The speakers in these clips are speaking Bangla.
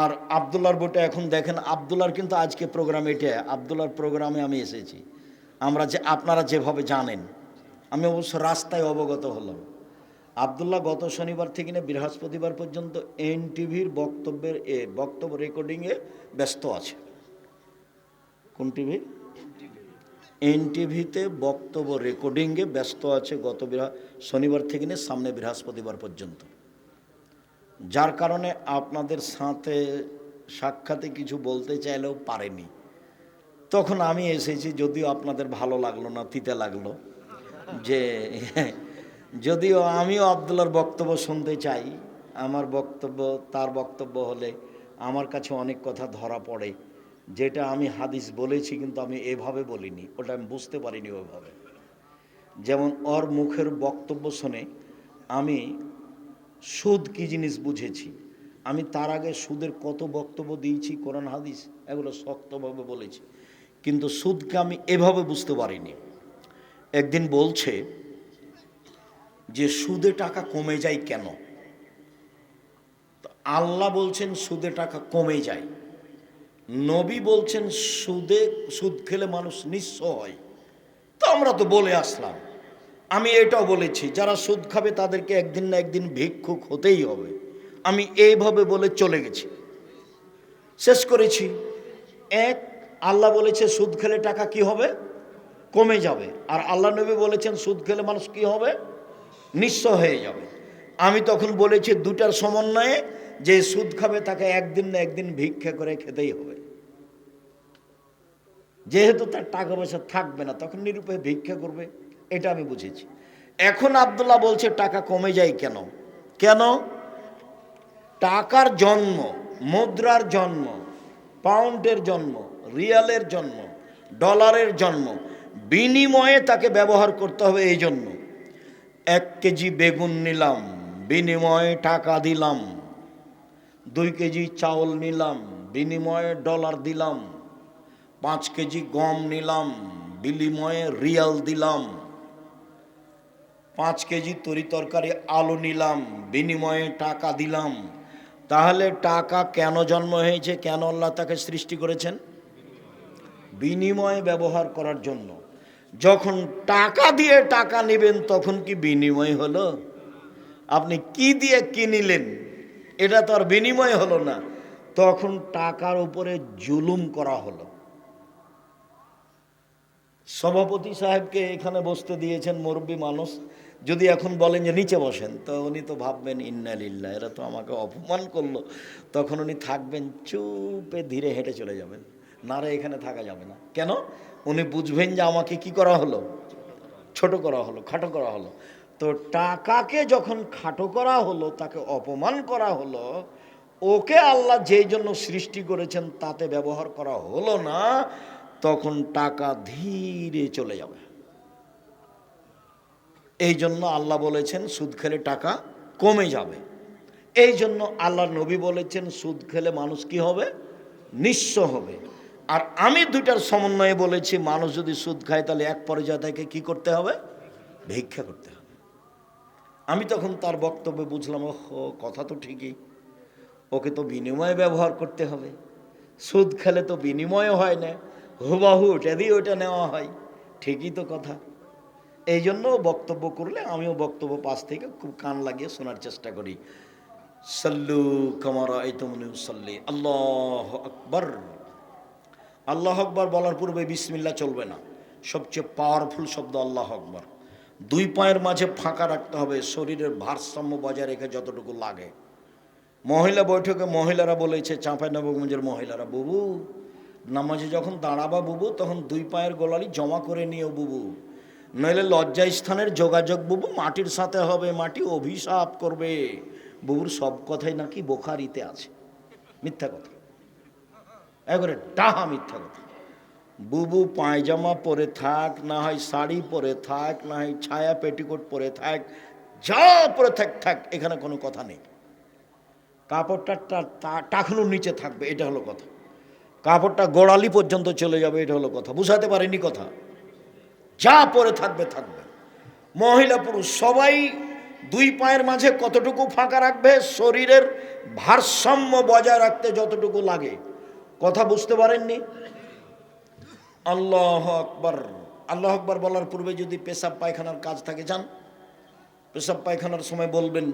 আর আবদুল্লার বইটা এখন দেখেন, আবদুল্লার কিন্তু আজকে প্রোগ্রাম এটা, আবদুল্লার প্রোগ্রামে আমি এসেছি। আপনারা যেভাবে জানেন, আমি অবশ্য রাস্তায় অবগত হলাম। আবদুল্লাহ গত শনিবার থেকে না বৃহস্পতিবার পর্যন্ত এনটিভির বক্তব্য রেকর্ডিংয়ে ব্যস্ত আছে। কোন টিভি? এনটিভিতে বক্তব্য রেকর্ডিংয়ে ব্যস্ত আছে গত শনিবার থেকে নিয়ে সামনে বৃহস্পতিবার পর্যন্ত। যার কারণে আপনাদের সাথে সাক্ষাতে কিছু বলতে চাইলেও পারেনি। তখন আমি এসেছি, যদিও আপনাদের ভালো লাগলো না, তিতে লাগলো, যে যদিও আমিও আবদুল্লার বক্তব্য শুনতে চাই। আমার বক্তব্য তার বক্তব্য হলে আমার কাছে অনেক কথা ধরা পড়ে, যেটা আমি হাদিস বলেছি কিন্তু আমি এভাবে বলিনি, ওটা আমি বুঝতে পারিনি ওইভাবে। যেমন ওর মুখের বক্তব্য শুনে আমি সুদ কী জিনিস বুঝেছি। আমি তার আগে সুদের কত বক্তব্য দিয়েছি, কোরআন হাদিস এগুলো শক্তভাবে বলেছি, কিন্তু সুদকে আমি এভাবে বুঝতে পারিনি। একদিন বলছে যে সুদে টাকা কমে যায় কেন? আল্লাহ বলছেন সুদে টাকা কমে যায়, নবী বলছেন সুদ খেলে মানুষ নিঃস্ব হয়। তো আমরা তো বলে আসলাম, আমি এটাও বলেছি যারা সুদ খাবে তাদেরকে একদিন না একদিন ভিক্ষুক হতেই হবে। আমি এইভাবে বলে চলে গেছি, শেষ করেছি। আল্লাহ বলেছে সুদ খেলে টাকা কি হবে? কমে যাবে। আর আল্লাহ নবী বলেছেন সুদ খেলে মানুষ কি হবে? নিঃস্ব হয়ে যাবে। আমি তখন বলেছি দুটার সমন্বয়ে, যে সুদ খাবে তাকে একদিন না একদিন ভিক্ষা করে খেতেই হবে। যেহেতু তার টাকা পয়সা থাকবে না, তখন নিরুপায় ভিক্ষা করবে, এটা আমি বুঝেছি। এখন আব্দুল্লাহ বলছে টাকা কমে যায় কেন? কেন? টাকার জন্ম, মুদ্রার জন্ম, পাউন্ডের জন্ম, রিয়ালের জন্ম, ডলারের জন্ম বিনিময়ে তাকে ব্যবহার করতে হবে। এই জন্য 1 কেজি বেগুন নিলাম, বিনিময়ে টাকা দিলাম। 2 কেজি চাউল নিলাম, বিনিময়ে ডলার দিলাম। 5 কেজি গম নিলাম, বিনিময়ে রিয়াল দিলাম। 5 কেজি তরকারি আলু নিলাম, বিনিময়ে টাকা দিলাম। তাহলে টাকা কেন জন্ম হয়েছে? কেন আল্লাহ তাকে সৃষ্টি করেছেন? বিনিময়ে ব্যবহার করার জন্য। যখন টাকা দিয়ে টাকা নেবেন তখন কি বিনিময় হলো? আপনি কি দিয়ে কি নিলেন, এটা তো আর বিনিময় হলো না, তখন টাকার উপরে জুলুম করা হলো। সভাপতি সাহেবকে এখানে বসতে দিয়েছেন, মুরব্বী মানুষ, যদি এখন বলেন যে নিচে বসেন, তো উনি তো ভাববেন ইন্না লিল্লাহ, এরা তো আমাকে অপমান করলো। তখন উনি থাকবেন চুপে ধীরে হেঁটে চলে যাবেন, না রে এখানে থাকা যাবে না। কেন? উনি বুঝবেন যে আমাকে কি করা হলো? ছোট করা হলো, খাটো করা হলো। তো টাকাকে যখন খাটো করা হলো, তাকে অপমান করা হলো, ওকে আল্লাহ যেই জন্য সৃষ্টি করেছেন তাতে ব্যবহার করা হলো না, তখন টাকা ধীরে চলে যাবে। এই জন্য আল্লাহ বলেছেন সুদ খেলে টাকা কমে যাবে। এই জন্য আল্লাহর নবী বলেছেন সুদ খেলে মানুষ কি হবে? নিঃস্ব হবে। আর আমি দুইটার সমন্বয়ে বলেছি, মানুষ যদি সুদ খায় তাহলে এক পর্যায়ে তাকে কি করতে হবে? ভিক্ষা করতে হবে। আমি তখন তার বক্তব্যে বুঝলাম, ও কথা তো ঠিকই, ওকে তো বিনিময়ে ব্যবহার করতে হবে। সুদ খেলে তো বিনিময় হয় না, হুবাহু এটা দিয়ে ওইটা নেওয়া হয়। ঠিকই তো কথা। এই জন্য বক্তব্য করলে আমিও বক্তব্য পাশ থেকে খুব কান লাগিয়ে শোনার চেষ্টা করি। সাল্লু কামা রাআইতুমুনি উসাল্লি। আল্লাহু আকবার। আল্লাহু আকবার বলার পূর্বে বিসমিল্লাহ চলবে না। সবচেয়ে পাওয়ারফুল শব্দ আল্লাহু আকবার। 2 পায়ের মাঝে ফাঁকা রাখতে হবে, শরীরের ভারসাম্য বজায় রেখে যতটুকু লাগে। মহিলা বৈঠকে মহিলারা বলেছে, চাঁপাইনবাবগঞ্জের মহিলারা, বুবু নামাজে যখন দাঁড়াবা বুবু, তখন 2 পায়ের গোলালি জমা করে নিও বুবু, নইলে লজ্জা স্থানের যোগাযোগ বুবু মাটির সাথে হবে, মাটি অভিশাপ করবে। বুবুর সব কথাই নাকি বোখারিতে আছে। মিথ্যা কথা, একবারে ডাহা মিথ্যা কথা। বুবু পায়জামা পরে থাক, না হয় শাড়ি পরে থাক, না হয় ছায়া পেটিকোট পরে থাক, যা পরে থাক, এখানে কোনো কথা নেই। কাপড়টা টাকনুর নিচে থাকবে, এটা হলো কথা। কাপড়টা গোড়ালি পর্যন্ত চলে যাবে, এটা হলো কথা। বুঝাতে পারিনি কথা? যা পরে থাকবে। মহিলা পুরুষ সবাই দুই পায়ের মাঝে কতটুকু ফাঁকা রাখবে? শরীরের ভারসাম্য বজায় রাখতে যতটুকু লাগে। কথা বুঝতে পারেননি? আল্লাহু আকবার। আল্লাহু আকবার বলার পূর্বে যদি পেশাব পায়খানার কাজ থাকে, যান পেশাব পায়খানার সময় বলবেন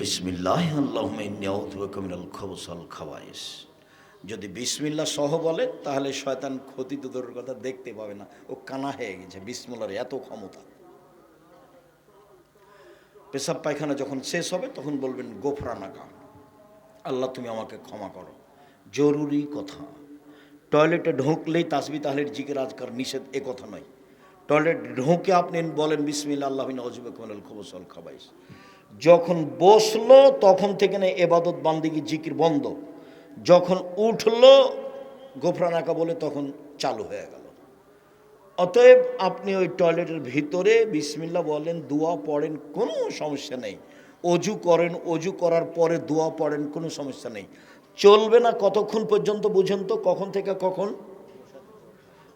বিসমিল্লাহ আল্লাহুম্মা ইন্নী আউযু বিকা মিনাল খুবুসি ওয়াল খাবায়েস। যদি বিসমিল্লাহ সহ বলে তাহলে শয়তান ক্ষতি তো দূরের কথা দেখতে পাবে না, ও কানা হয়ে গেছে। বিসমিল্লাহর এত ক্ষমতা। পেশাব পায়খানা যখন শেষ হবে তখন বলবেন গোফরানাকা, আল্লাহ তুমি আমাকে ক্ষমা করো। জরুরি কথা। টয়লেটে ঢুকলেই তাসবিহ তাহলিল জিকির আজকার নিষেধ, এ কথা নয়। টয়লেট ঢুকে আপনি বলেন বিসমিল্লাহ আল্লাহুম্মা আউযু বিকা মিনাল খুবুসি ওয়াল খাবায়েস। যখন বসলো তখন থেকে না ইবাদত বান্দিগি জিকির বন্ধ। যখন উঠলো গোফরানাকা বলে তখন চালু হয়ে গেল। অতএব আপনি ওই টয়লেটের ভিতরে বিসমিল্লাহ বলেন, দোয়া পড়েন, কোনো সমস্যা নেই। অজু করেন, অজু করার পরে দোয়া পড়েন, কোনো সমস্যা নেই। চলবে না কতক্ষণ পর্যন্ত বুঝেন তো? কখন থেকে কখন?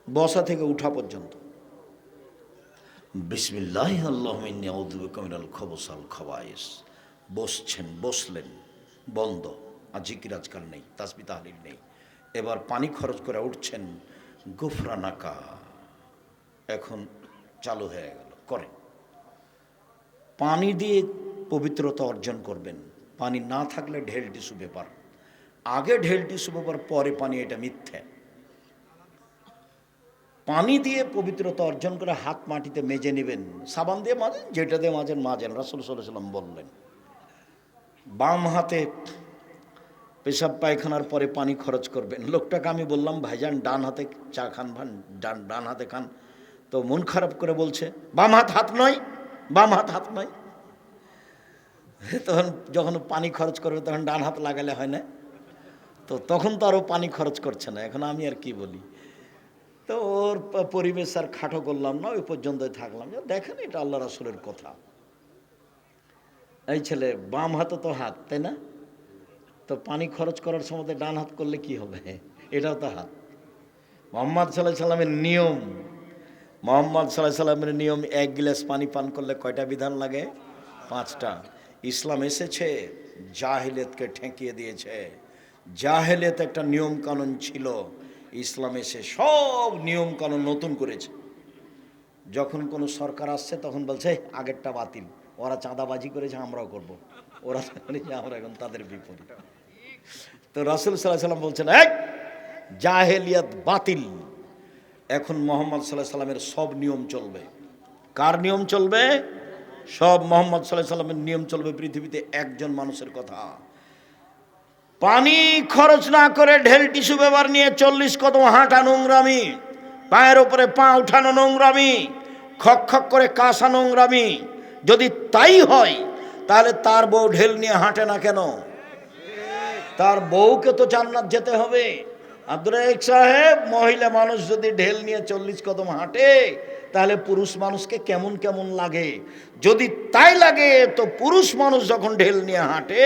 বসা থেকে উঠা পর্যন্ত। বিসমিল্লাহ আল্লাহুম্মা ইন্নী আউযু বিকা মিনাল খুবুসি ওয়াল খাবায়েস। বসছেন, বসলেন, বন্ধ। আর জিকির আজকাল নেই, তাসবিহ তাহলিল নেই। এবার পানি খরচ করে উঠছেন, গুফরানাকা, এখন চালু হয়ে গেল। করেন। পানি দিয়ে পবিত্রতা অর্জন করবেন। পানি না থাকলে ঢেল টিস্যু পেপার, আগে ঢেল টিস্যু পেপার পরে পানি, এটা মিথ্যে। পানি দিয়ে পবিত্রতা অর্জন করে হাত মাটিতে মেজে নেবেন। সাবান দিয়ে মাজেন, যেটা দিয়ে মাজেন মাজেন, রাসূল সাল্লাল্লাহু আলাইহি ওয়াসাল্লাম বললেন। বাম হাতে পেশাব পায়খানার পরে পানি খরচ করবেন। লোকটাকে আমি বললাম ভাইজান ডান হাতে চা খান, ভান ডান হাতে খান। তো মন খারাপ করে বলছে বাম হাত হাত নয়, বাম হাত হাত নয়। তখন যখন পানি খরচ করবে তখন ডান হাত লাগালে হয় না? তো তখন তো আরও পানি খরচ করছে না। এখন আমি আর কি বলি? তো ওর পরিবেশ আর খাটো করলাম না, ওই পর্যন্তই থাকলাম। দেখেন, এটা আল্লাহ রাসূলের কথা। এই ছেলে বাম হাতে তো হাত, তাই না? তো পানি খরচ করার সময় ডান হাত করলে কি হবে? এটাও তো হাত। মুহাম্মদ সাল্লাল্লাহু আলাইহি সাল্লামের নিয়ম, মুহাম্মদ সাল্লাল্লাহু আলাইহি সাল্লামের নিয়ম, এক গ্লাস পানি পান করলে কয়টা বিধান লাগে? 5টা। ইসলাম এসেছে জাহেলিয়াতকে ঠেকিয়ে দিয়েছে। জাহেলিয়াত একটা নিয়ম কানুন ছিল, ইসলাম এসে সব নিয়ম কানুন নতুন করেছে। যখন কোনো সরকার আসছে তখন বলছে আগেরটা বাতিল, ওরা চাঁদাবাজি করেছে আমরাও করব, ওরা করেছে আমরা এখন তাদের বিপরীত। তো রাসূল সাল্লাল্লাহু আলাইহি সাল্লাম বলছেন এক জাহেলিয়াত বাতিল। এখন মুহাম্মদ সাল্লাল্লাহু আলাইহি সাল্লামের সব নিয়ম চলবে। কার নিয়ম চলবে? সব মুহাম্মদ সাল্লাল্লাহু আলাইহি সাল্লামের নিয়ম চলবে। পৃথিবীতে একজন মানুষের কথা। পানি খরচ না করে ঢেল টিস্যু পেপার নিয়ে 40 কদম হাঁটা নোংরামি, পায়ের উপরে পা উঠানো নোংরামি, খক খক করে কাশা নোংরামি। যদি তাই হয় তাহলে তার বউ ঢেল নিয়ে হাঁটে না কেন? তার বউকে তো জান্নাত যেতে হবে। আব্দুর রাজ্জাক সাহেব, মহিলা মানুষ যদি ঢেল নিয়ে 40 কদম হাঁটে তাহলে পুরুষ মানুষকে কেমন কেমন লাগে? যদি তাই লাগে তো পুরুষ মানুষ যখন ঢেল নিয়ে হাঁটে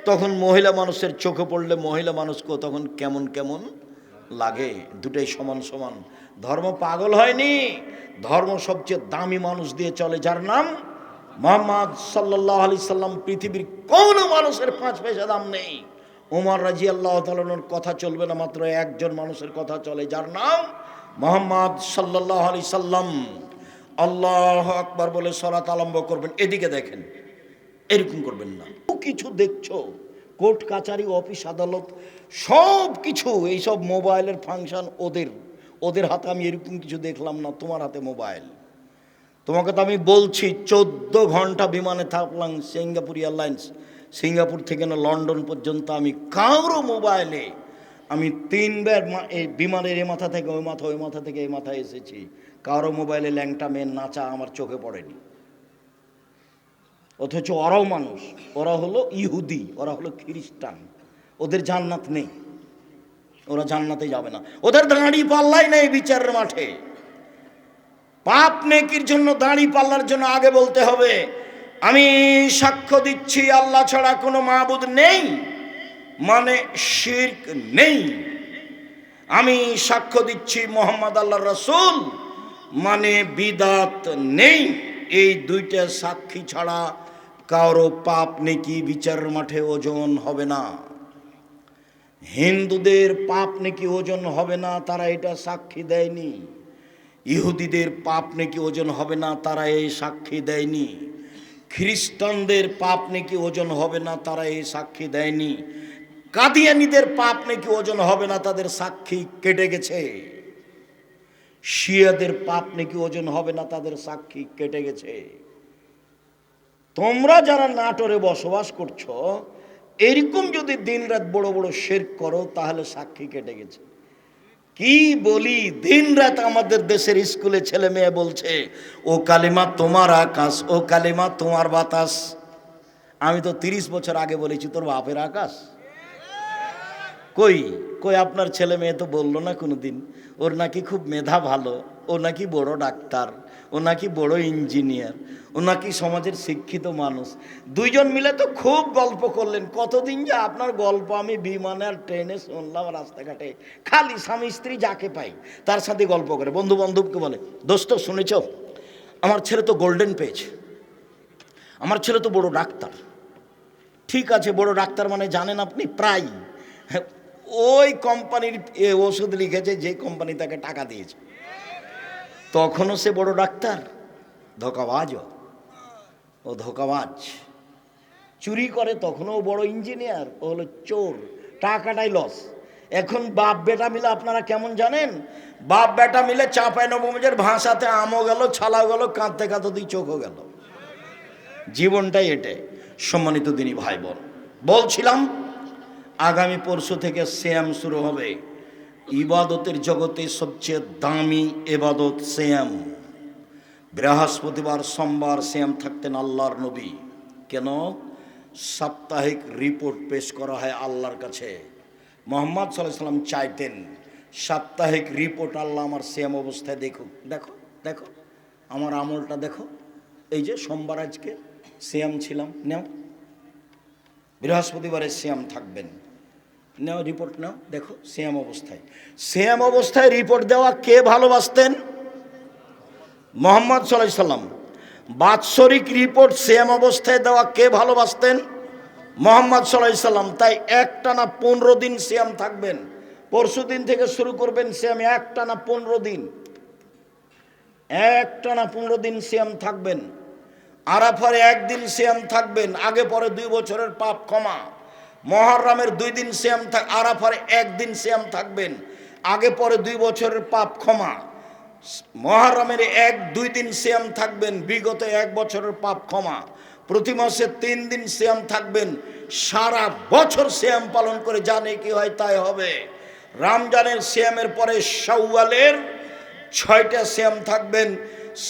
তখন মহিলা মানুষের চোখে পড়লে মহিলা মানুষকেও তখন কেমন কেমন লাগে। দুটোই সমান সমান। ধর্ম পাগল হয়নি। ধর্ম সবচেয়ে দামি মানুষ দিয়ে চলে, যার নাম মুহাম্মদ সাল্লাল্লাহু আলাইহি সাল্লাম। পৃথিবীর কোনো মানুষের 5 পয়সা দাম নেই। ওমর রাদিয়াল্লাহু তাআলার কথা চলবে না, মাত্র একজন মানুষের কথা চলে, যার নাম মুহাম্মদ সাল্লাল্লাহু আলাইহি সাল্লাম। আল্লাহু আকবার বলে সালাত আরম্ভ করবেন। এদিকে দেখেন, এরকম করবেন না। কিছু দেখছো, কোর্ট কাচারি অফিস আদালত সব কিছু, এইসব মোবাইলের ফাংশন ওদের হাতে। আমি এরকম কিছু দেখলাম না। তোমার হাতে মোবাইল। তোমাকে তো আমি বলছি 14 ঘন্টা বিমানে থাকলাম সিঙ্গাপুর এয়ারলাইন্স, সিঙ্গাপুর থেকে না লন্ডন পর্যন্ত। আমি কারো মোবাইলে আমি 3 বার এই বিমানের এ মাথা থেকে ওই মাথা, ওই মাথা থেকে এই মাথায় এসেছি। কারো মোবাইলে ল্যাংটা মেন নাচা আমার চোখে পড়েনি। অথচ ওরাও মানুষ, ওরা হলো ইহুদি, ওরা হলো খ্রিস্টান। ওদের জান্নাত নেই, ওরা জান্নাতে যাবে না। ওদের দাঁড়ি পাল্লাই নেই বিচারের মাঠে। পাপ নেকির জন্য দাঁড়ি পাল্লার জন্য আগে বলতে হবে আমি সাক্ষ্য দিচ্ছি আল্লাহ ছাড়া কোনো মাবুদ নেই, মানে শিরক নেই। আমি সাক্ষ্য দিচ্ছি মুহাম্মদ আল্লাহর রাসূল, মানে বিদাত নেই। এই দুইটা সাক্ষী ছাড়া কারো পাপ নেকি বিচারের মাঠে ওজন হবে না। হিন্দুদের পাপ নেকি ওজন হবে না, তারা এটা সাক্ষী দেয়নি। ইহুদিদের পাপ নেকি ওজন হবে না, তারা এই সাক্ষী দেয়নি। খ্রিস্টানদের পাপ নেকি ওজন হবে না, তারা এই সাক্ষী দেয়নি। কাদিয়ানীদের পাপ নাকি ওজন হবে না, তাদের সাক্ষী কেটে গেছে। শিয়াদের পাপ নাকি ওজন হবে না, তাদের সাক্ষী কেটে গেছে। তোমরা যারা নাটোরে বসবাস করছো, এরকম যদি দিনরাত বড় বড় শিরক করো, তাহলে সাক্ষী কেটে গেছে। কি বলি, দিনরাত আমাদের দেশের স্কুলে ছেলে মেয়ে বলছে, ও কালিমা তোমার আকাশ, ও কালিমা তোমার বাতাস। আমি তো 30 বছর আগে বলেছি তোর বাপের আকাশ। কই কই আপনার ছেলে মেয়ে তো বললো না কোনোদিন। ওর নাকি খুব মেধা ভালো, ও নাকি বড় ডাক্তার, ও নাকি বড় ইঞ্জিনিয়ার, ও নাকি সমাজের শিক্ষিত মানুষ। দুইজন মিলে তো খুব গল্প করলেন। কতদিন যে আপনার গল্প আমি বিমানে আর ট্রেনে শুনলাম, রাস্তাঘাটে খালি স্বামী স্ত্রী যাকে পাই তার সাথে গল্প করে। বন্ধু বান্ধবকে বলে, দোস্ত শুনেছ আমার ছেলে তো গোল্ডেন পেয়েছে, আমার ছেলে তো বড় ডাক্তার। ঠিক আছে, বড় ডাক্তার মানে জানেন আপনি, প্রায় ওই কোম্পানির ওষুধ লিখেছে যে কোম্পানি তাকে টাকা দিয়েছে, তখনও সে বড় ডাক্তার। ধোঁকাবাজও, ও ধোঁকাবাজ। চুরি করে তখনও বড় ইঞ্জিনিয়ার, ও হলো চোর, টাকাটাই লস। এখন বাপ বেটা মিলে আপনারা কেমন জানেন, বাপ বেটা মিলে চাঁপাইনবাবগঞ্জের ভাষাতে আমও গেল, ছালাও গেল, কাঁদতে কাঁদতে দুই চোখও গেল। জীবনটাই এটাই। সম্মানিত দিনী ভাই বোন, বলছিলাম আগামী পরশু থেকে সিয়াম শুরু হবে। ইবাদতের জগতে সবচেয়ে দামি ইবাদত সিয়াম। বৃহস্পতিবার সোমবার সিয়াম থাকতেন আল্লাহর নবী। কেন? সাপ্তাহিক রিপোর্ট পেশ করা হয় আল্লাহর কাছে। মুহাম্মদ সাল্লাল্লাহু আলাইহি ওয়াসাল্লাম চাইতেন সাপ্তাহিক রিপোর্ট আল্লাহ আমার সিয়াম অবস্থায় দেখুক। দেখো দেখো আমার আমলটা দেখো, এই যে সোমবার আজকে সিয়াম ছিলাম, নেও। বৃহস্পতিবারে সিয়াম থাকবেন, নাও রিপোর্ট নাও, দেখো সিয়াম অবস্থায়। সিয়াম অবস্থায় রিপোর্ট দেওয়া কে ভালোবাসতেন? মুহাম্মদ সাল্লাল্লাহু আলাইহি ওয়াসাল্লাম। বাৎসরিক রিপোর্ট সিয়াম অবস্থায় দেওয়া কে ভালোবাসতেন? মুহাম্মদ সাল্লাল্লাহু আলাইহি ওয়াসাল্লাম। তাই একটানা 15 দিন সিয়াম থাকবেন। পরশু দিন থেকে শুরু করবেন সিয়াম, একটানা 15 দিন, একটানা 15 দিন সিয়াম থাকবেন। আরাফার একদিন সিয়াম থাকবেন, আগে পরে 2 বছরের পাপ ক্ষমা। মুহররমের 2 দিন সিয়াম থাক, আরাফার একদিন সিয়াম থাকবেন, আগে পরে 2 বছরের পাপ ক্ষমা। মুহররমের 1-2 দিন সিয়াম থাকবেন, বিগত 1 বছরের পাপ ক্ষমা। প্রতি মাসে 3 দিন সিয়াম থাকবেন, সারা বছর সিয়াম পালন করে জানে কি হয় তাই হবে। রমজানের সিয়ামের পরে শাওয়ালের 6টা সিয়াম থাকবেন,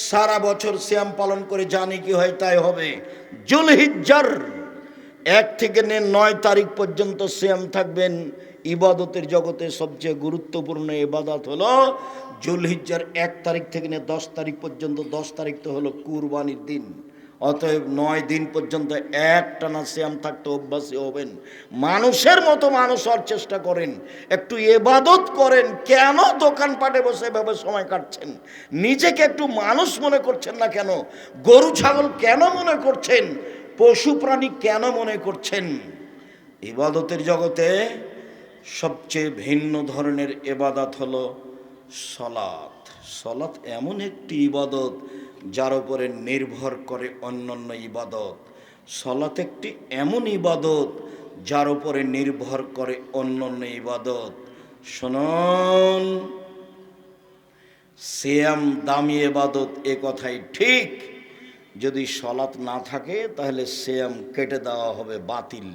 সারা বছর সিয়াম পালন করে জানি কি হয় তাই হবে। জুলহিজ্জার 1 থেকে 9 তারিখ পর্যন্ত সিয়াম থাকবেন। ইবাদতের জগতে সবচেয়ে গুরুত্বপূর্ণ ইবাদত হলো জুলহিজ্জার 1 তারিখ থেকে 10 তারিখ পর্যন্ত। 10 তারিখ তো হলো কুরবানির দিন। অতএব 9 দিন পর্যন্ত একটানা সিয়াম থাকতে অভ্যাসী হবেন। মানুষের মতো মানুষ হওয়ার চেষ্টা করেন, একটু ইবাদত করেন। কেন দোকানপাটে বসে এভাবে সময় কাটছেন? নিজেকে একটু মানুষ মনে করছেন না কেন? গরু ছাগল কেন মনে করছেন? পশু প্রাণী কেন মনে করছেন? ইবাদতের জগতে সবচেয়ে ভিন্ন ধরনের ইবাদত হলো সলাত। সলাত এমন একটি ইবাদত যার উপরে নির্ভর করে অন্যান্য ইবাদত। সলাত একটি এমন ইবাদত যার উপরে নির্ভর করে অন্যান্য ইবাদত। শুনুন, সিয়াম দামি ইবাদত, এ কথাই ঠিক। যদি সলাত না থাকে তাহলে সিয়াম কেটে দেওয়া হবে, বাতিল।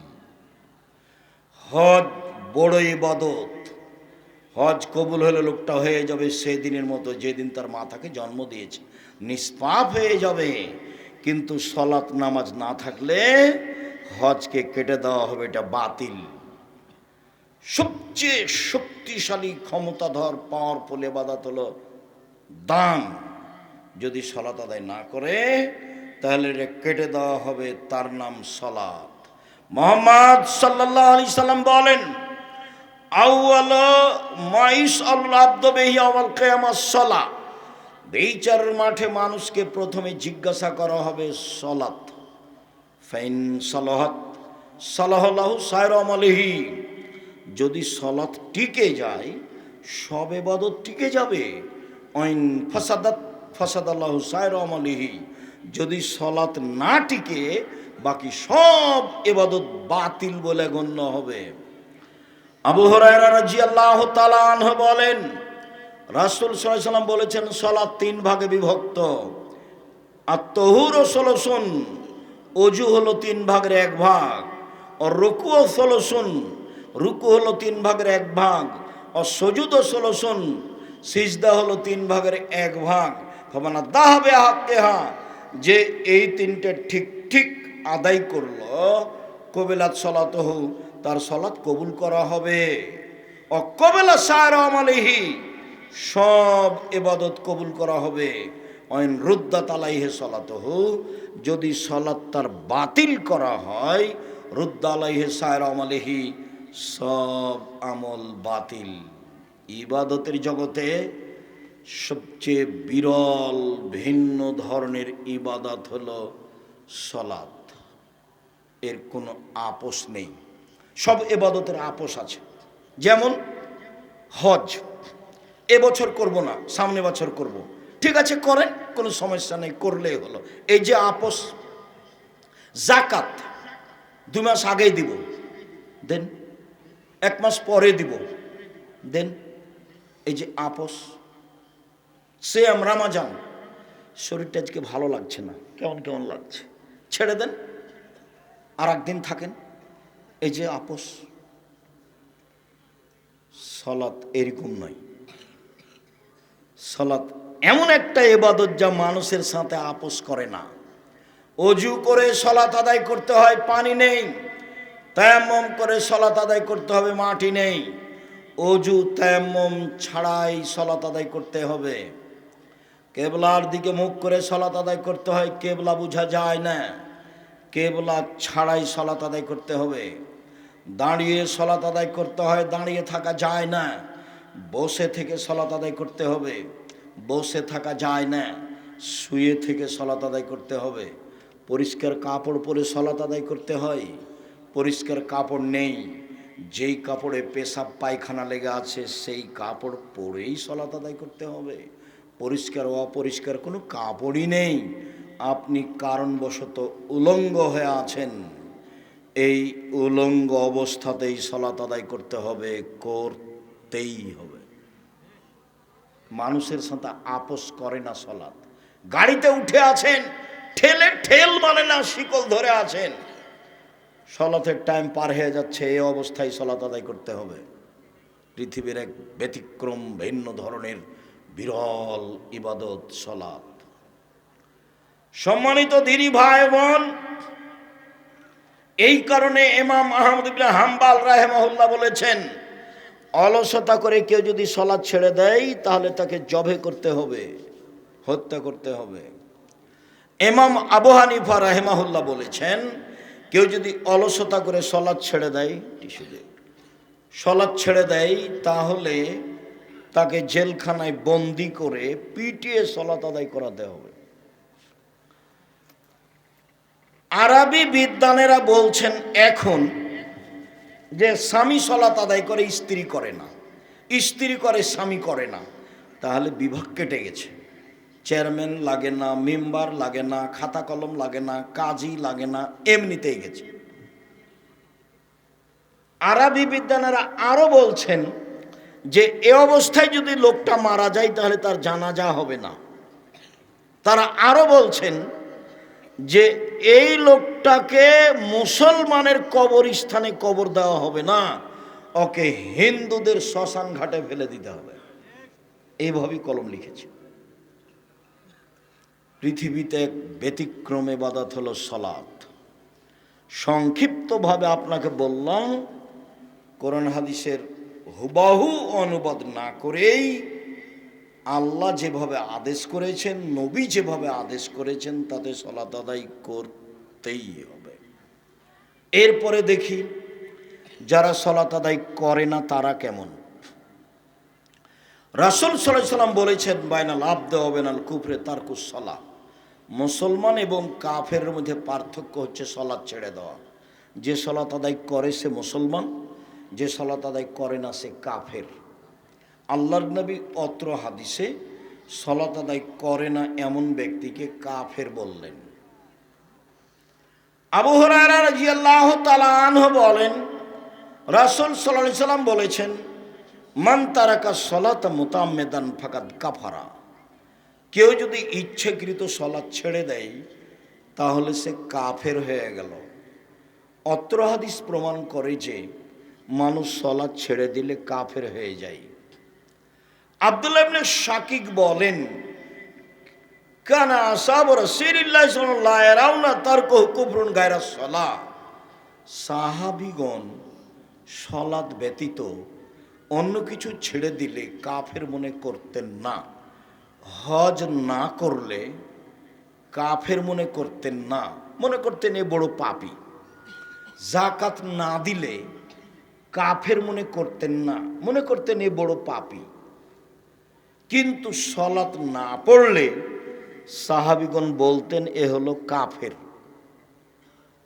হজ বড় ইবাদত, হজ কবুল হলে লোকটা হয়ে যাবে সেদিনের মতো যেদিন তার মাতাকে জন্ম দিয়েছে, নিষ্পাপ হয়ে যাবে। কিন্তু সলাত নামাজ না থাকলে হজকে কেটে দেওয়া হবে, এটা বাতিল। সবচেয়ে শক্তিশালী ক্ষমতাধর পাওয়ারফুল ইবাদত হলো দান। যদি সলাত আদায় না করে তাহলে এটা কেটে দেওয়া হবে, তার নাম সলাত। মুহাম্মদ সাল্লাল্লাহু আলাইহি সাল্লাম বলেন, আউয়াল মাইস আল্লাহ আব্দ বিহি আওয়াল কিয়ামাস সালাহ। বিচারের মাঠে মানুষকে প্রথমে জিজ্ঞাসা করা হবে সলাত। ফাইন সালাহাত সালাহু সায়র আমলিহি, যদি সলাৎ টিকে যায় সব ইবাদত টিকে যাবে। আইন ফাসাদাত ফাসাদাল্লাহু সায়র আমলিহি, যদি সলাৎ না টিকে বাকি সব ইবাদত বাতিল বলে গণ্য হবে। আবু হুরায়রা রাদিয়াল্লাহু তাআলা আনহু বলেন, রাসূল সাল্লাল্লাহু আলাইহি ওয়াসাল্লাম বলেছেন সালাত 3 ভাগে বিভক্ত। আত-তাহুর সলসুন, অজু হলো 3 ভাগের 1 ভাগ। আর রুকু সলসুন, রুকু হলো 3 ভাগের 1 ভাগ। আর সুজুদ সলসুন, সিজদা হলো 3 ভাগের 1 ভাগ। ফামানা দাহাবে হাক্কেহা, যে এই 3টে ঠিক ঠিক আদায় করলো, কবিলাত সলাতহু, তার সলাৎ কবুল করা হবে। অকবেলা সায়র আমালিহি, সব ইবাদত কবুল করা হবে। অইন রুদ্দাত আলাইহি সলাতহু, যদি সলাৎ তার বাতিল করা হয়, রুদ্দা আলাইহি সায়র আমালিহি, সব আমল বাতিল। ইবাদতের জগতে সবচেয়ে বিরল ভিন্ন ধরনের ইবাদত হলো সলাৎ। এর কোনো আপোষ নেই, সব ইবাদতের আপোষ আছে। যেমন হজ, এবছর করব না, সামনে বছর করব, ঠিক আছে করেন, কোনো সমস্যা নেই, করলেই হলো, এই যে আপোষ। জাকাত 2 মাস আগেই দিব, দেন 1 মাস পরে দিব, দেন, এই যে আপোষ। সিয়াম রমাজান, শরীরটা আজকে ভালো লাগছে না, কেমন কেমন লাগছে, ছেড়ে দেন, আর একদিন থাকেন, এই যে আপোষ। সলাৎ এরকম নয়। সলাৎ এমন একটা ইবাদত যা মানুষের সাথে আপোষ করে না। অজু করে সলাৎ আদায় করতে হয়, পানি নেই। তায়াম্মুম করে সলাৎ আদায় করতে হবে, মাটি নেই। অজু তায়াম্মুম ছাড়াই সলাৎ আদায় করতে হবে। কেবলার দিকে মুখ করে সলাৎ আদায় করতে হয়, কেবলা বোঝা যায় না, কেবলা ছাড়াই সলাৎ আদায় করতে হবে। দাঁড়িয়ে সলাৎ আদায় করতে হয়, দাঁড়িয়ে থাকা যায় না। বসে থেকে সলাৎ আদায় করতে হবে, বসে থাকা যায় না। শুয়ে থেকে সলাৎ আদায় করতে হবে। পরিষ্কার কাপড় পরে সলাৎ আদায় করতে হয়, পরিষ্কার কাপড় নেই, যেই কাপড়ে পেশাব পায়খানা লেগে আছে সেই কাপড় পরেই সলাৎ আদায় করতে হবে। পরিষ্কার অপরিষ্কার কোনো কাপড়ই নেই, আপনি কারণবশত উলঙ্গ হয়ে আছেন, এই উলঙ্গ অবস্থাতেই সলাৎ আদায় করতে হবে, করতেই হবে। মানুষের সাথে আপোষ করে না সলাৎ। গাড়িতে উঠে আছেন, ঠেলে ঠেল মানে না, শিকল ধরে আছেন, সলাতের টাইম পার হয়ে যাচ্ছে, এই অবস্থায় সলাৎ আদায় করতে হবে। পৃথিবীর এক ব্যতিক্রম ভিন্ন ধরনের বিরল ইবাদত সলাৎ। সম্মানিত দিনী ভাই বোন, এই কারণে ইমাম আহমদ ইবনে হাম্বল রাহিমাহুল্লাহ বলেছেন, অলসতা করে কেউ যদি সলাৎ ছেড়ে দেয় তাহলে তাকে জবে করতে হবে, হত্যা করতে হবে। ইমাম আবু হানিফা রাহিমাহুল্লাহ বলেছেন, কেউ যদি অলসতা করে সলাৎ ছেড়ে দেয়, সলাৎ ছেড়ে দেয়, তাহলে তাকে জেলখানায় বন্দি করে পিটিয়ে সলাৎ আদায় করাতে হবে। আরবি বিদ্বানেরা বলছেন এখন যে স্বামী সলাৎ আদায় করে, স্ত্রী করে না, স্ত্রী করে স্বামী করে না, তাহলে বিভাগ কেটে গেছে। চেয়ারম্যান লাগে না, মেম্বার লাগে না, খাতা কলম লাগে না, কাজী লাগে না, এমনিতেই গেছে। আরবি বিদ্বানেরা আরো বলছেন যে এ অবস্থায় যদি লোকটা মারা যায় তাহলে তার জানাজা হবে না। তারা আরো বলছেন যে এই লোকটাকে মুসলমানের কবরস্থানে কবর দেওয়া হবে না, ওকে হিন্দুদের শ্মশান ঘাটে ফেলে দিতে হবে। এইভাবেই কলম লিখেছে। পৃথিবীতে এক ব্যতিক্রম ইবাদত হলো সলাৎ। সংক্ষিপ্তভাবে আপনাকে বললাম, কোরআন হাদিসের হুবাহু অনুবাদ না করেই আল্লাহ যেভাবে আদেশ করেছেন, নবী যেভাবে আদেশ করেছেন, তাতে সলাৎ আদায় করতেই হবে। এরপরে দেখি যারা সলাৎ আদায় করে না তারা কেমন। রাসূল সাল্লাল্লাহু আলাইহি ওয়াসাল্লাম বলেছেন, বাইনাল আবদ ওয়া বাইনাল কুফরি তারকুস সালাহ, মুসলমান এবং কাফেরের মধ্যে পার্থক্য হচ্ছে সলাৎ ছেড়ে দেওয়া। যে সলাৎ আদায় করে সে মুসলমান, যে সলাৎ আদায় করে না সে কাফের। আল্লাহর নবী অত্র হাদিসে সলাৎ আদায় করে না এমন ব্যক্তিকে কাফের বললেন। আবু হুরায়রা রাদিয়াল্লাহু তাআলা আনহু বলেন, রাসূল সাল্লাল্লাহু আলাইহি সাল্লাম বলেছেন, মান তারাকা সলাতা মুতাম্মিদান ফাকাদ কাফারা। কেউ যদি ইচ্ছাকৃত সলাৎ ছেড়ে দেয় তাহলে সে কাফের হয়ে গেল। অত্র হাদিস প্রমাণ করে যে মানুষ সলাৎ ছেড়ে দিলে কাফের হয়ে যায়। আব্দুল্লাহ ইবনে শাকিক বলেন, কানা আসহাবু রাসূলিল্লাহ সাল্লাল্লাহু আলাইহি ইয়ারাউনা তারকুহু কুফরুন গায়রা সালাহ। সাহাবীগণ সলাৎ ব্যতীত অন্য কিছু ছেড়ে দিলে কাফের মনে করতেন না। হজ না করলে কাফের মনে করতেন না, মনে করতেন এ বড় পাপী। যাকাত না দিলে কাফের মনে করতেন না, মনে করতেন এ বড় পাপী। কিন্তু সলাৎ না পড়লে সাহাবীগণ বলতেন এ হলো কাফের।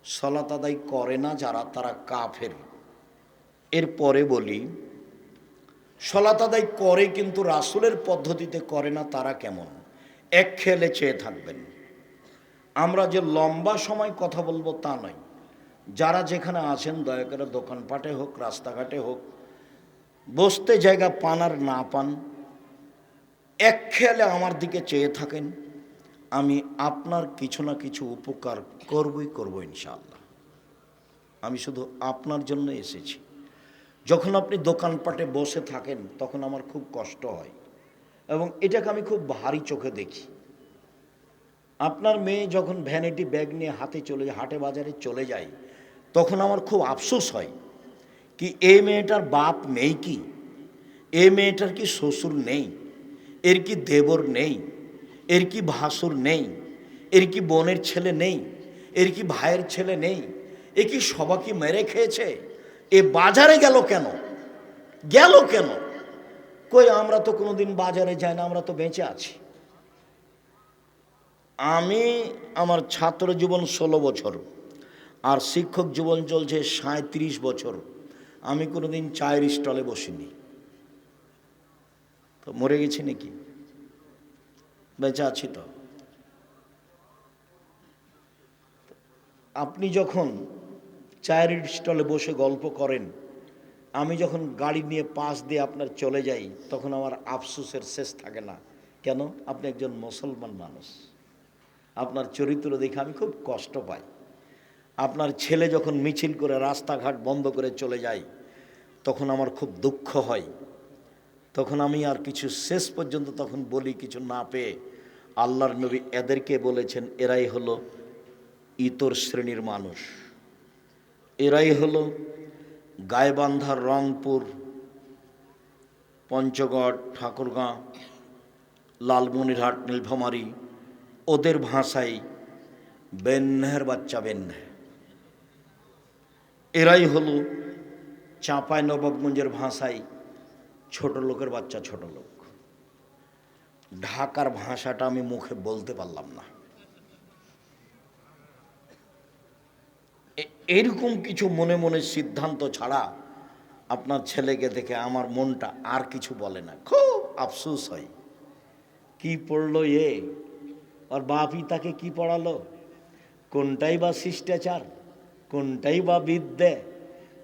সলাৎ আদায় করে না যারা, তারা কাফের। এরপরে বলি, সলাৎ আদায় করে কিন্তু রাসূলের পদ্ধতিতে করে না, তারা কেমন? এক খেলে চেয়ে থাকবেন। আমরা যে লম্বা সময় কথা বলবো তা নয়। যারা যেখানে আছেন দয়া করে দোকানপাটে হোক, রাস্তাঘাটে হোক, বসতে জায়গা পান আর না পান, এক খেয়ালে আমার দিকে চেয়ে থাকেন। আমি আপনার কিছু না কিছু উপকার করবই ইনশাআল্লাহ। আমি শুধু আপনার জন্য এসেছি। যখন আপনি দোকানপাটে বসে থাকেন তখন আমার খুব কষ্ট হয় এবং এটাকে আমি খুব ভারী চোখে দেখি। আপনার মেয়ে যখন ভ্যানিটি ব্যাগ নিয়ে হাটে বাজারে চলে যায় তখন আমার খুব আফসোস হয় কি এই মেয়েটার বাপ নেই কি, এই মেয়েটার কি শ্বশুর নেই, এর কি দেবর নেই, এর কি ভাসুর নেই, এর কি বোনের ছেলে নেই, এর কি ভাইয়ের ছেলে নেই, এ কি সবাইকে মেরে খেয়েছে, এ বাজারে গেল কেন, গেল কেন? কই আমরা তো কোনোদিন বাজারে যাই না, আমরা তো বেঁচে আছি। আমি আমার ছাত্র জীবন 16 বছর আর শিক্ষক জীবন চলছে 37 বছর। আমি কোনোদিন চায়ের স্টলে বসিনি। তো মরে গেছি নাকি? বেঁচে আছি তো। আপনি যখন চায়ের স্টলে বসে গল্প করেন, আমি যখন গাড়ি নিয়ে পাশ দিয়ে আপনার চলে যাই তখন আমার আফসোসের শেষ থাকে না। কেন? আপনি একজন মুসলমান মানুষ, আপনার চরিত্র দেখে আমি খুব কষ্ট পাই। আপনার ছেলে যখন মিছিল করে রাস্তাঘাট বন্ধ করে চলে যায় তখন আমার খুব দুঃখ হয়। তখন আমি আর কিছু শেষ পর্যন্ত তখন বলি কিছু না পেয়ে, আল্লাহর নবী এদেরকে বলেছেন এরাই হলো ইতর শ্রেণীর মানুষ, এরাই হলো গাইবান্ধার, রংপুর, পঞ্চগড়, ঠাকুরগাঁ, লালমনিরহাট, নীলফামারী, ওদের ভাষায় বেন্যার বাচ্চা বেন্যা। এরাই হলো চাঁপাই নবাবগঞ্জের ভাষায় ছোট লোকের বাচ্চা ছোট লোক। ঢাকার ভাষাটা আমি মুখে বলতে পারলাম না। এরকম কিছু মনে মনে সিদ্ধান্ত ছাড়া আপনার ছেলেকে দেখে আমার মনটা আর কিছু বলে না, খুব আফসোস হয়। কি পড়লো এ, আর বাপই তাকে কি পড়ালো? কোনটাই বা শিষ্টাচার, কোনটাই বা বিদ্যে,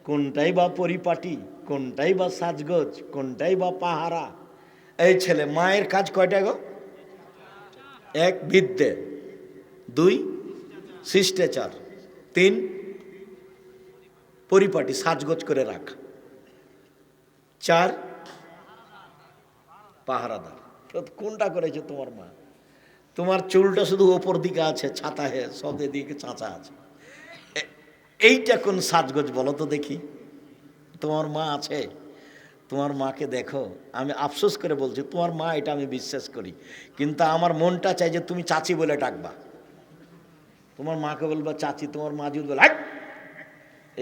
কোনটাই বা পরিপাটি, কোনটাই বা সাজগোজ, কোনটাই বা পাহারা। এই ছেলে মায়ের কাজ কয়টা গো? 1 বিদ্যে, 2 শিষ্টাচার, 3 পরিপাটি সাজগোজ করে রাখা, 4 পাহারাদার। কোনটা করেছে তোমার মা? তোমার চুলটা শুধু ওপর দিকে আছে, ছাতা হে সব দিকে চাঁচা আছে। এইটা কোন সাজগোজ বলো তো দেখি? তোমার মা আছে? তোমার মাকে দেখো। আমি আফসোস করে বলছি, তোমার মা, এটা আমি বিশ্বাস করি, কিন্তু আমার মনটা চাই যে তুমি চাচি বলে ডাকবা। তোমার মাকে বলবা চাচি, তোমার মা যদি বলে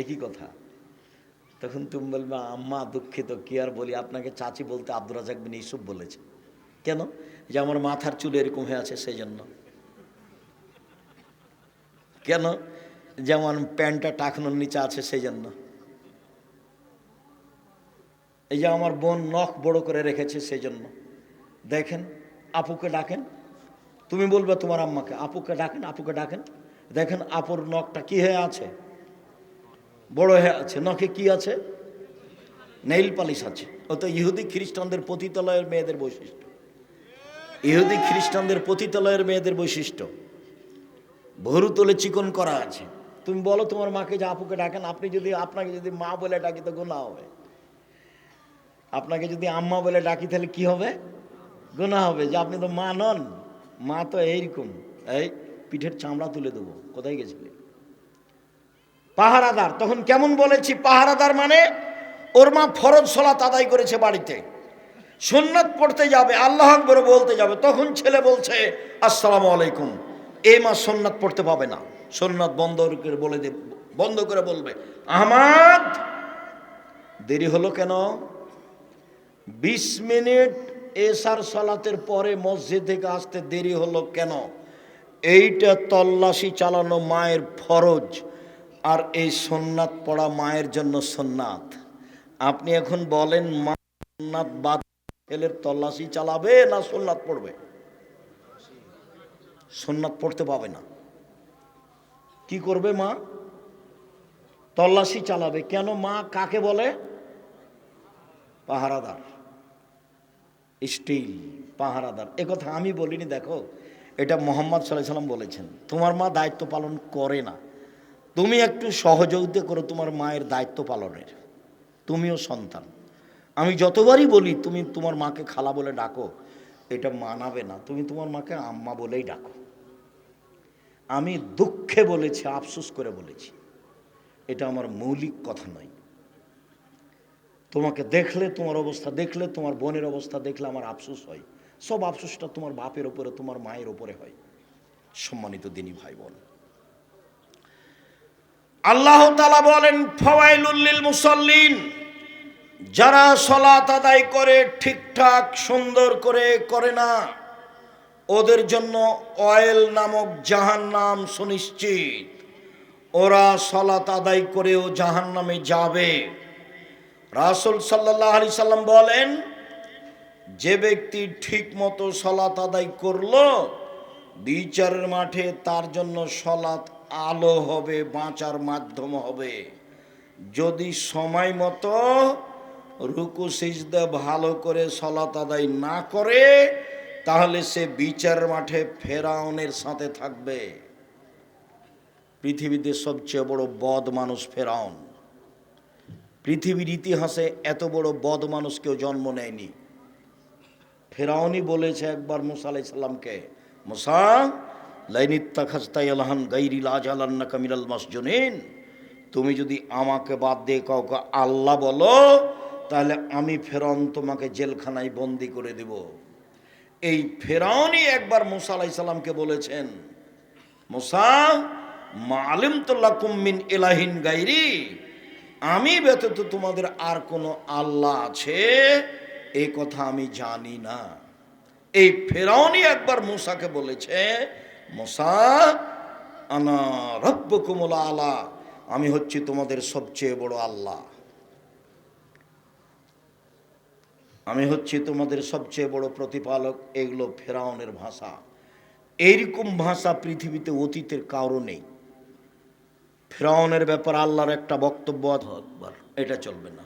একই কথা, তখন তুমি বলবা আম্মা দুঃখিত, কি আর বলি, আপনাকে চাচি বলতে আব্দুর রাজ্জাক বিন ইউসুফ বলেছে। কেন? যে আমার মাথার চুল এরকম হয়ে আছে সেই জন্য। কেন? যেমন প্যান্টটা টাকনোর নিচে আছে সেই জন্য। এই যে আমার বোন নখ বড় করে রেখেছে সেই জন্য। দেখেন, আপুকে ডাকেন, তুমি বলবে তোমার আম্মাকে, আপুকে ডাকেন, আপুকে ডাকেন, দেখেন আপুর নখটা কি হয়ে আছে, বড় হয়ে আছে। নখে কি আছে? নেইল পালিশ আছে। ও তো ইহুদি খ্রিস্টানদের পতিতালয়ের মেয়েদের বৈশিষ্ট্য। ইহুদি খ্রিস্টানদের পতিতালয়ের মেয়েদের বৈশিষ্ট্য, ভরু তোলে চিকন করা আছে। তুমি বলো তোমার মাকে যে আপুকে ডাকেন। আপনাকে যদি মা বলে ডাকি তো গুনাহ হবে। আপনাকে যদি আম্মা বলে ডাকি তাহলে কি হবে? গুনাহ হবে, যে আপনি তো মা নন। মা তো এইরকম, এই পিঠের চামড়া তুলে দেবো। কোথায় গেছিলে? পাহারাদার। তখন কেমন বলেছি? পাহারাদার মানে ওর মা ফরজ সালাত আদায় করেছে বাড়িতে, সুন্নাত পড়তে যাবে, আল্লাহু আকবার বলতে যাবে, তখন ছেলে বলছে আসসালামু আলাইকুম। এই মা সুন্নাত পড়তে পাবে না, সুন্নাত বন্ধ করে বলবে, আহমদ দেরি হলো কেন? 20 মিনিট এশার সালাতের পরে মসজিদ থেকে আসতে দেরি হলো কেন? এইটা তল্লাশি চালানো মায়ের ফরজ, আর এই সুন্নাত পড়া মায়ের জন্য সুন্নাত। আপনি এখন বলেন মা সুন্নাত বাদ ছেলের তল্লাশি চালাবে না সুন্নাত পড়বে? সুন্নাত পড়তে পাবে না। কি করবে মা? তল্লাশি চালাবে। কেন? মা কাকে বলে? পাহারাদার, স্টিল পাহারাদার। এ কথা আমি বলিনি, দেখো এটা মুহাম্মদ সাল্লাল্লাহু আলাইহি সাল্লাম বলেছেন। তোমার মা দায়িত্ব পালন করে না, তুমি একটু সহযোগিতা করো তোমার মায়ের দায়িত্ব পালনের। তুমিও সন্তান। আমি যতবারই বলি তুমি তোমার মাকে খালা বলে ডাকো, এটা মানাবে না। তুমি তোমার মাকে আম্মা বলেই ডাকো। আমি দুঃখে বলেছি, আফসোস করে বলেছি, এটা আমার মৌলিক কথা নয়। তোমাকে দেখলে, তোমার অবস্থা দেখলে, তোমার বোনের অবস্থা দেখলে আমার আফসোস হয়। সব আফসোসটা তোমার বাপের ওপরে, তোমার মায়ের ওপরে হয়। সম্মানিত দিনী ভাই বোন, আল্লাহ তাআলা বলেন ফাওয়াইলুল লিল মুসাল্লিন, যারা সালাত আদায় করে ঠিকঠাক সুন্দর করে না, ওদের জন্য অয়েল নামক জাহান্নাম সুনিশ্চিত। ওরা সালাত আদায় করেও জাহান্নামে যাবে। রাসূল সাল্লাল্লাহু আলাইহি সাল্লাম বলেন, যে ব্যক্তি ঠিক মতো সালাত আদায় করলো, বিচারের মাঠে তার জন্য সালাত আলো হবে, বাঁচার মাধ্যম হবে। যদি সময় মতো রুকু সিজদা ভালো করে সালাত আদায় না করে, তাহলে সে বিচারের মাঠে ফেরাউনের সাথে থাকবে। পৃথিবীতে সবচেয়ে বড় বদ মানুষ ফেরাউন। পৃথিবীর ইতিহাসে এত বড় বদ মানুষ কেউ জন্ম নেয়নি। ফেরাউনই বলেছে একবার মুসা আলাইহিস সালামকে, মুসা লাইনিত্তাখাযতা ইলাহান গায়রি লাজালান্নাকা মিনাল মাসজুনিন, তুমি যদি আমাকে বাদ দিয়ে কাউকে আল্লাহ বলো, তাহলে আমি ফেরাউন তোমাকে জেলখানায় বন্দি করে দেব। এই ফেরাউনই একবার মুসা আলাইহিস সালামকে বলেছেন, মুসা মা আলিমতু লাকুম মিন ইলাহিন গায়রি, আমি ব্যতীত তোমাদের আর কোনো আল্লাহ আছে এই কথা আমি জানি না। এই ফেরাউনই একবার মুসাকে বলেছে, মুসা আনা রাব্বুকুমুল আলা, আমি হচ্ছি তোমাদের সবচেয়ে বড় আল্লাহ, আমি হচ্ছি তোমাদের সবচেয়ে বড় প্রতিপালক। এগুলো ফেরাউনের ভাষা। এইরকম ভাষা পৃথিবীতে অতীতের কারো নেই। ফেরাউনের ব্যাপার আল্লাহর একটা বক্তব্য, আকবার, এটা চলবে না।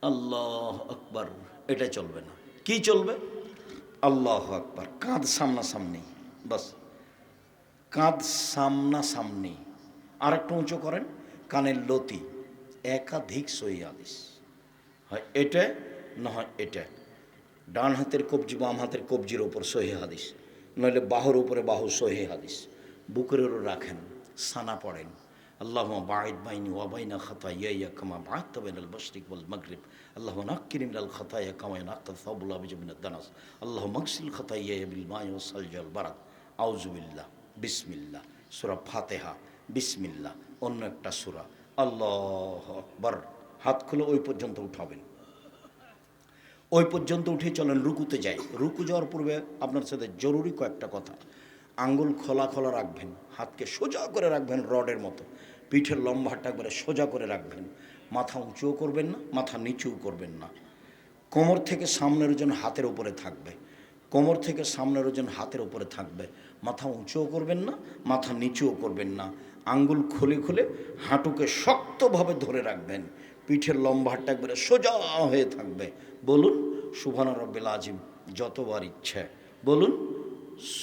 আল্লাহ আকবার, এটা চলবে না। কি চলবে? আল্লাহ আকবার, কাঁধ সামনাসামনি, বাস কাঁধ সামনাসামনি। আর একটু উঁচু করেন, কানের লতি। একাধিক সহিহ হাদিস, হয় এটা না হয় এটা। ডান হাতের কবজি বাম হাতের কবজির ওপর সহিহ হাদিস, নইলে বাহুর উপরে বাহু সহিহ হাদিস। বুকের ওপর রাখেন, সানা পড়েন, আল্লাহুম্মা বাঈদ বাইনি ওয়া বাইনা খাতায়ায়া কামা বা'আদতা বাইনাল মাশরিক ওয়াল মাগরিব, আল্লাহুম্মা নাক্কিনি মিনাল খাতায়া কামা ইয়ানক্কা আস-সাবুল আবিয়াযু মিনাদ দানাস, আল্লাহুম্মা আগসিল খাতায়ায়া বিল মাই ওয়াস সালজি ওয়াল বারাদ। আউযু বিল্লাহ, বিসমিল্লাহ। সূরা ফাতিহা, বিসমিল্লাহ। অন্য একটা সূরা, আল্লাহু আকবার। হাত খুলে ওই পর্যন্ত উঠাবেন। ওই পর্যন্ত উঠে চলেন রুকুতে যাই। রুকু যাওয়ার পূর্বে আপনার সাথে জরুরি কয়েকটা কথা। আঙ্গুল খোলা খোলা রাখবেন, হাতকে সোজা করে রাখবেন রডের মতো, পিঠের লম্বাটা একবারে সোজা করে রাখবেন, মাথা উঁচুও করবেন না, মাথা নিচুও করবেন না। কোমর থেকে সামনের ওজন হাতের উপরে থাকবে, কোমর থেকে সামনের ওজন হাতের উপরে থাকবে, মাথা উঁচুও করবেন না, মাথা নিচুও করবেন না। আঙ্গুল খুলে খুলে হাঁটুকে শক্তভাবে ধরে রাখবেন, পিঠের লম্বাটা একবারে সোজা হয়ে থাকবে। বলুন সুবহান রব্বিল আজিম যতবার ইচ্ছে, বলুন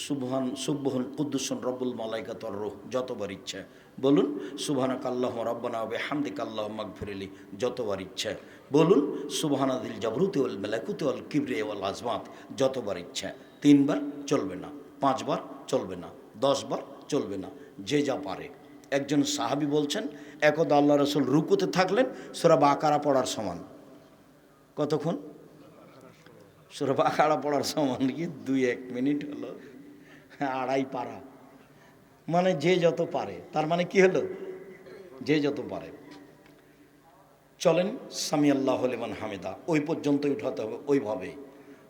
সুবহান কুদ্দুসুন রব্বুল মালাইকাতুর রূহ যতবার ইচ্ছে, বলুন সুবহানাকা আল্লাহুম্মা রাব্বানা ওয়া বিহামদিকা আল্লাহুম্মা গফিরলি যতবার ইচ্ছে, বলুন সুবহানাদিল জাবরুতি ওয়াল মালাকুতি ওয়াল কিবরিয়া ওয়াল আজমাত যতবার ইচ্ছে। 3 বার চলবে না, 5 বার চলবে না, 10 বার চলবে না, যে যা পারে। একজন সাহাবী বলছেন একদা আল্লাহ রাসূল রুকুতে থাকলেন সূরা বাকারা পড়ার সমান। কতক্ষণ? সূরা বাকারা পড়ার সমান কি 2-1 মিনিট হলো? 2.5 পারা, মানে যে যত পারে। তার মানে কি হলো? যে যত পারে। চলেন সামি আল্লাহু লিমান হামিদা ওই পর্যন্তই উঠাতে হবে, ওইভাবে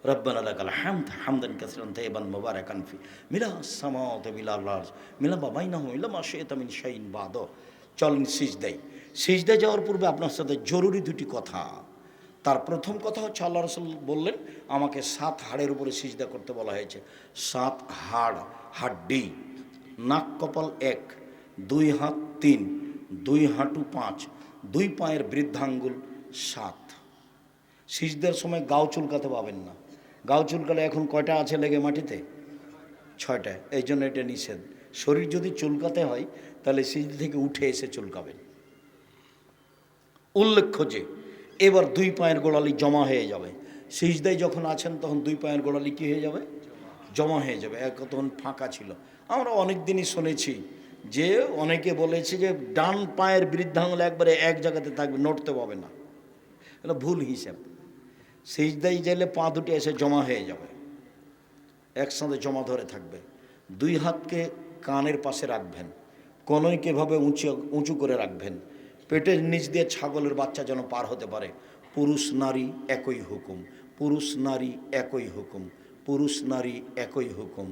রব্বানা লাকাল হামদ হামদান কাসীরান তাইয়িবান মুবারাকান ফি মিলাস সামাওয়াতি মিলাল আরজ মিলা মা বাইনাহুম ইলা মা শাইতা মিন শাইইন বাদ। চলেন সিজদায়। সিজদায় যাওয়ার পূর্বে আপনার সাথে জরুরি 2টি কথা। তার প্রথম কথা হচ্ছে আল্লাহ রাসূল বললেন আমাকে 7 হাড়ের উপরে সিজদা করতে বলা হয়েছে। 7 হাড়, হাড্ডি, নাক কপাল 1, 2 হাত 3, 2 হাঁটু 5, 2 পায়ের বৃদ্ধাঙ্গুল 7। সিজদার সময় গাও চুলকাতে পাবেন না। গাও চুলকালে এখন কয়টা আছে লেগে মাটিতে? 6টা। এই জন্য এটা নিষেধ। শরীর যদি চুলকাতে হয় তাহলে সিজদা থেকে উঠে এসে চুলকাবেন। উল্লেখ্য যে এবার 2 পায়ের গোড়ালি জমা হয়ে যাবে। সিজদায় যখন আছেন তখন 2 পায়ের গোড়ালি কী হয়ে যাবে? জমা হয়ে যাবে। তখন ফাঁকা ছিল। আমরা অনেক দিনই শুনেছি যে অনেকে বলেছে যে ডান পায়ের বৃদ্ধাঙ্গুল একবারে এক জায়গাতে থাকবে, নড়তে পাবে না। এটা ভুল হিসাব। সিজদায় গেলে পা দুটি এসে জমা হয়ে যাবে, একসাথে জমা ধরে থাকবে। 2 হাতকে কানের পাশে রাখবেন, কনুইকে এভাবে উঁচু করে রাখবেন। পেটের নিচ দিয়ে ছাগলের বাচ্চা যেন পার হতে পারে। পুরুষ নারী একই হুকুম, পুরুষ নারী একই হুকুম, পুরুষ নারী একই হুকুম।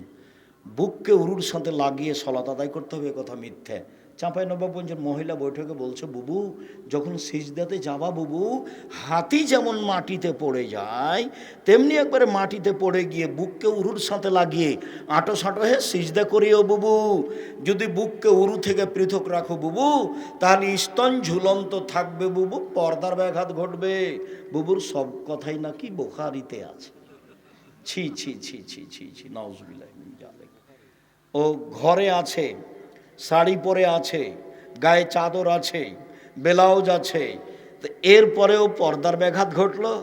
বুককে উরুর সাথে লাগিয়ে সলাত আদায় করতে হবে, কথা মিথ্যে। চাঁপাইনবাবগঞ্জের মহিলা বৈঠকে বলছে বুবু যখন সিজদাতে যাবা বুবু, হাতি যেমন মাটিতে পড়ে যায় তেমনি একবারে মাটিতে পড়ে গিয়ে বুককে উরুর সাথে লাগিয়ে আঁটো সাঁটো হয়ে সিজদা করিও বুবু। যদি বুককে উরু থেকে পৃথক রাখো বুবু তাহলে স্তন ঝুলন্ত থাকবে বুবু, পর্দার ব্যাঘাত ঘটবে। বুবুর সব কথাই নাকি বুখারীতে আছে। ছি ছি ছি ছি ছি ছি, নাউজুবিল্লাহ মিন যালিক। ও ঘরে আছে, শাড়ি পরে আছে, গায়ে চাদর আছে, ব্লাউজ আছে, তো এরপরেও পর্দার ব্যাঘাত ঘটলো।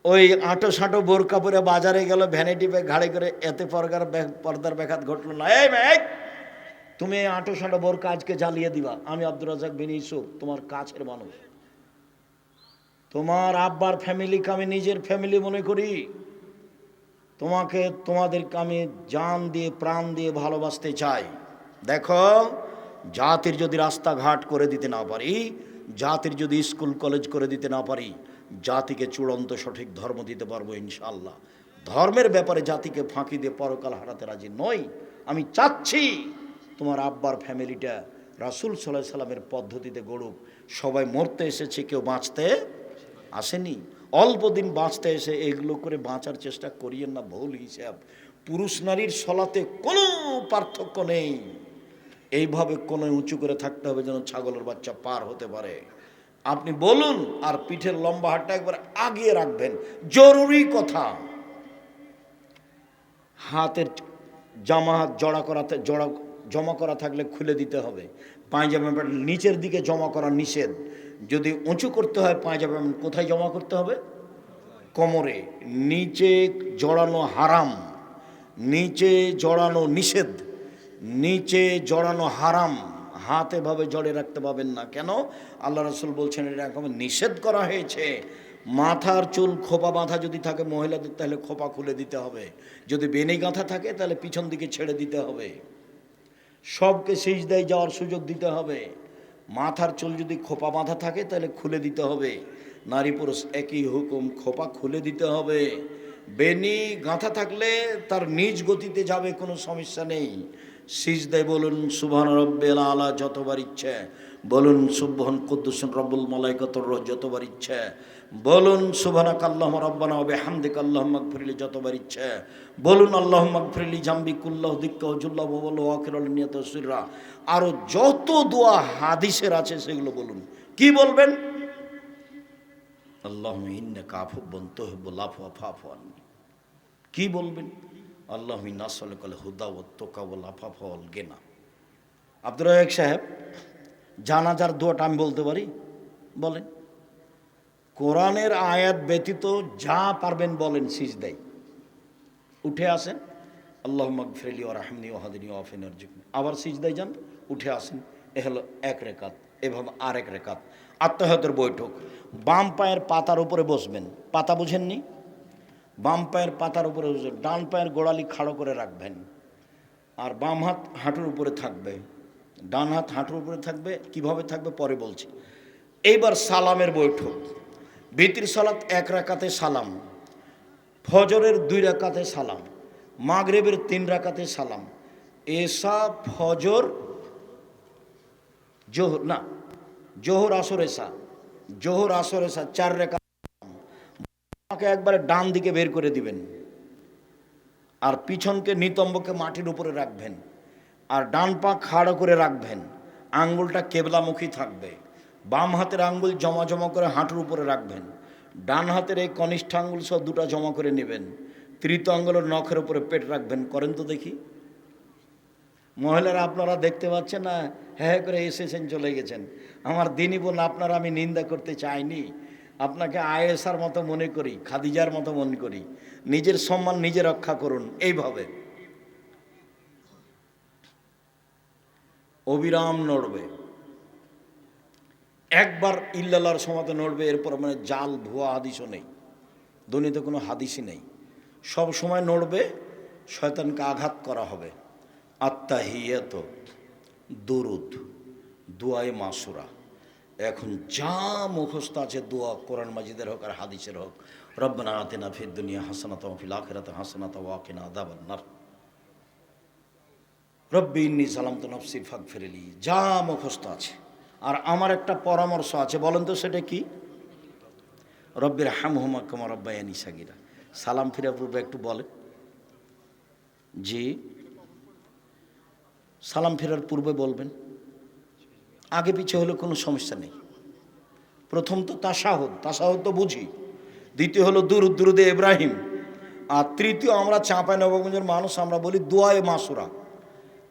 ওই আঁটো সাঁটো বোরকা পরে বাজারে গেল, ভ্যানিটি ব্যাগ ঘাড়ে করে, এতে পর্দার ব্যাঘাত ঘটলো না। এই মেঘ, তুমি এই আঁটো সাঁটো বোরকা আজকে জ্বালিয়ে দিবা। আমি আব্দুর রাজ্জাক বিন ইউসুফ, তোমার কাছের মানুষ, তোমার আব্বার ফ্যামিলিকে আমি নিজের ফ্যামিলি মনে করি। তোমাদেরকে আমি জান দিয়ে প্রাণ দিয়ে ভালোবাসতে চাই। দেখো, জাতির যদি রাস্তাঘাট করে দিতে না পারি, জাতির যদি স্কুল কলেজ করে দিতে না পারি, জাতিকে চূড়ান্ত সঠিক ধর্ম দিতে পারবো ইনশাআল্লাহ। ধর্মের ব্যাপারে জাতিকে ফাঁকি দিয়ে পরকাল হারাতে রাজি নই। আমি চাচ্ছি তোমার আব্বার ফ্যামিলিটা রাসূল সাল্লাল্লাহু আলাইহি সাল্লামের পদ্ধতিতে গড়ুক। সবাই মরতে এসেছে, কেউ বাঁচতে আসেনি। অল্প দিন বাঁচতে এসে এগুলো করে বাঁচার চেষ্টা করিয়েন না, ভুল হিসাব। পুরুষ নারীর সলাতে কোনো পার্থক্য নেই। এইভাবে কোনো উঁচু করে থাকতে হবে যেন ছাগলের বাচ্চা পার হতে পারে। আপনি বলুন, আর পিঠের লম্বা হাতটা একবার আগিয়ে রাখবেন। জরুরি কথা, হাতের জামা জমা করা থাকলে খুলে দিতে হবে। পায়জামা নিচের দিকে জমা করা নিষেধ। যদি উঁচু করতে হয় পায়জামা কোথায় জমা করতে হবে? কোমরে। নিচে জড়ানো হারাম, নিচে জড়ানো নিষেধ, নিচে জড়ানো হারাম। হাত এভাবে জড়ে রাখতে পাবেন না। কেন? আল্লাহ রাসূল বলছেন এটা একেবারে নিষেধ করা হয়েছে। মাথার চুল খোপা বাঁধা যদি থাকে মহিলাদের, তাহলে খোপা খুলে দিতে হবে। যদি বেনি গাঁথা থাকে তাহলে পিছন দিকে ছেড়ে দিতে হবে। সবকে সিজদায় যাওয়ার সুযোগ দিতে হবে। মাথার চুল যদি খোপা বাঁধা থাকে তাহলে খুলে দিতে হবে। নারী পুরুষ একই হুকুম, খোপা খুলে দিতে হবে। বেনি গাঁথা থাকলে তার নিজ গতিতে যাবে, কোনো সমস্যা নেই। সিজদায় বলুন সুবহান রব্বিল আলা যতবার ইচ্ছে, বলুন সুবহান কুদ্দুসুন রব্বুল মালাইকাতুর রূহ যতবার ইচ্ছে, বলুন সুবহানাকা আল্লাহুম্মা রাব্বানা ওয়া বিহামদিকা আল্লাহুম্মা ইগফিরলি যতবার ইচ্ছে, বলুন আল্লাহুম্মা ইগফিরলি জামবি কুল্লাহু দিক্কাহু জুল্লাহু ওয়া বলু আখিরাল নিয়াত সিররা। আরো যত দোয়া হাদিসের আছে সেগুলো বলুন। কি বলবেন? আল্লাহুম্মা ইন্নাকা আফুব্বুন তুহিব্বুল আফওয়া ফা'ফু আন্নি। কি বলবেন? আল্লাহুম্মা ইন্না নাসআলুকাল হুদা ওয়াত তুকা ওয়াল আফাফা ওয়াল গিনা। আব্দুর রাজ্জাক সাহেব, জানাজার দোয়াটা আমি বলতে পারি? বলেন। কোরআনের আয়াত ব্যতীত যা পারবেন বলেন সিজদায়। উঠে আসেন, আল্লাহুম্মা ইগফিরলি ওয়ারহামনি ওয়াহদিনি ওয়াআফিনি ওয়ারযুকনি। আবার সিজদায় যান, উঠে আসেন। এ হলো এক রেকাত। এভাবে আরেক রেকাত। আত্তাহিয়াতের বৈঠক। বাম পায়ের পাতার উপরে বসবেন। পাতা বুঝেননি? বাম পায়ের পাতার উপরে বসবেন, ডান পায়ের গোড়ালি খাড়ো করে রাখবেন, আর বাম হাত হাঁটুর উপরে থাকবে, ডান হাত হাঁটুর উপরে থাকবে। কিভাবে থাকবে পরে বলছি। এইবার সালামের বৈঠক। বিতির সালাত 1 রাকাতে সালাম, ফজরের 2 রাকাতে সালাম, মাগরিবের 3 রাকাতে সালাম, এশা ফজর জোহর না জোহর আসর এশা, জোহর আসর এশা 4 রাকাত। আমাকে একবারে ডান দিকে বের করে দিবেন, আর পিছনকে নিতম্বকে মাটির উপরে রাখবেন, আর ডান পা খাড়া করে রাখবেন। আঙ্গুলটা কেবলামুখী থাকবে। বাম হাতের আঙ্গুল জমা জমা করে হাঁটুর উপরে রাখবেন। ডান হাতের এই কনিষ্ঠ আঙ্গুল সব দুটা জমা করে নেবেন। তৃতীয় আঙ্গুলের নখের উপরে পেট রাখবেন। করেন তো দেখি। মহিলারা আপনারা দেখতে পাচ্ছেন না, হ্যাঁ করে এসেছেন, চলে গেছেন। আমার দিনই বোন, আপনারা আমি নিন্দা করতে চাইনি। আপনাকে আয়েশার মতো মনে করি, খাদিজার মতো মনে করি। নিজের সম্মান নিজে রক্ষা করুন। এইভাবে অবিরাম নড়বে। একবার ইল্লাল্লাহর সমাতে নড়বে, এরপর মানে জাল ভুয়া হাদিসও নেই, দুনিয়াতে কোনো হাদিসই নেই। সব সময় নড়বে, শয়তানকে আঘাত করা হবে। আত্তাহিয়াত, দুরুদ, দুয়ায়ে মাসুরা। এখন যা মুখস্থ আছে দোয়া, কোরআন মাজিদের হোক আর হাদিসের হোক। রব্বানা আতিনা ফিদ দুনিয়া হাসানাতাও ওয়া ফিল আখিরাতি হাসানাতাও ওয়া কিনা আযাবান নার। রব্বি ইন্নী যালামতু নাফসি ফাগফিরলি। যা মুখস্থ আছে। আর আমার একটা পরামর্শ আছে, বলেন তো সেটা কি? রব্বির হামহুমা কামা রাব্বায়ানি সাগীরা। সালাম ফিরা পূর্বে একটু বলেন। জি, সালাম ফেরার পূর্বে বলবেন। আগে পিছে হলে কোনো সমস্যা নেই। প্রথম তো তাশাহুদ, তাশাহুদ তো বুঝি। দ্বিতীয় হলো দুরুদ, দুরুদে ইব্রাহিম। আর তৃতীয় আমরা চাঁপাইনবাবগঞ্জের মানুষ, আমরা বলি দুয়ায়ে মাসুরা।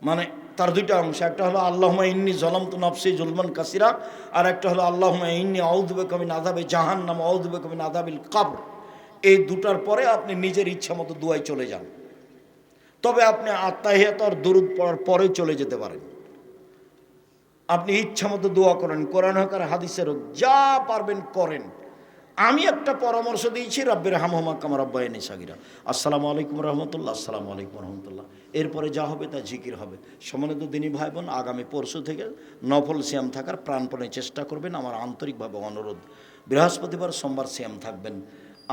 মানে তার 2টা অংশ। একটা হলো আল্লাহুম্মা ইন্নী যালামতু নাফসি যুলমান কাসীরা, আর একটা হলো আল্লাহুম্মা ইন্নী আউযু বিকা মিন আযাবি জাহান্নাম ওয়া আউযু বিকা মিন আযাবিল কবর। এই 2টার পরে আপনি নিজের ইচ্ছা মতো দুয়ায় চলে যান। তবে আপনি আত্তাহিয়াত আর দুরুদ পড়ার পরে চলে যেতে পারেন। আপনি ইচ্ছা মতো দোয়া করেন, কোরআন হোক আর হাদিসের হোক, যা পারবেন করেন। আমি একটা পরামর্শ দিয়েছি, রব্বির হামহুমা কামা রাব্বায়ানি সাগীরা। আসসালামু আলাইকুম রহমতুল্লাহ, আসসালামু আলাইকুম রহমতুল্লাহ। এরপরে যা হবে তা জিকির হবে। সম্মানিত দিনী ভাই বোন, আগামী পরশু থেকে নফল সিয়াম থাকার প্রাণপণে চেষ্টা করবেন, আমার আন্তরিকভাবে অনুরোধ। বৃহস্পতিবার সোমবার সিয়াম থাকবেন।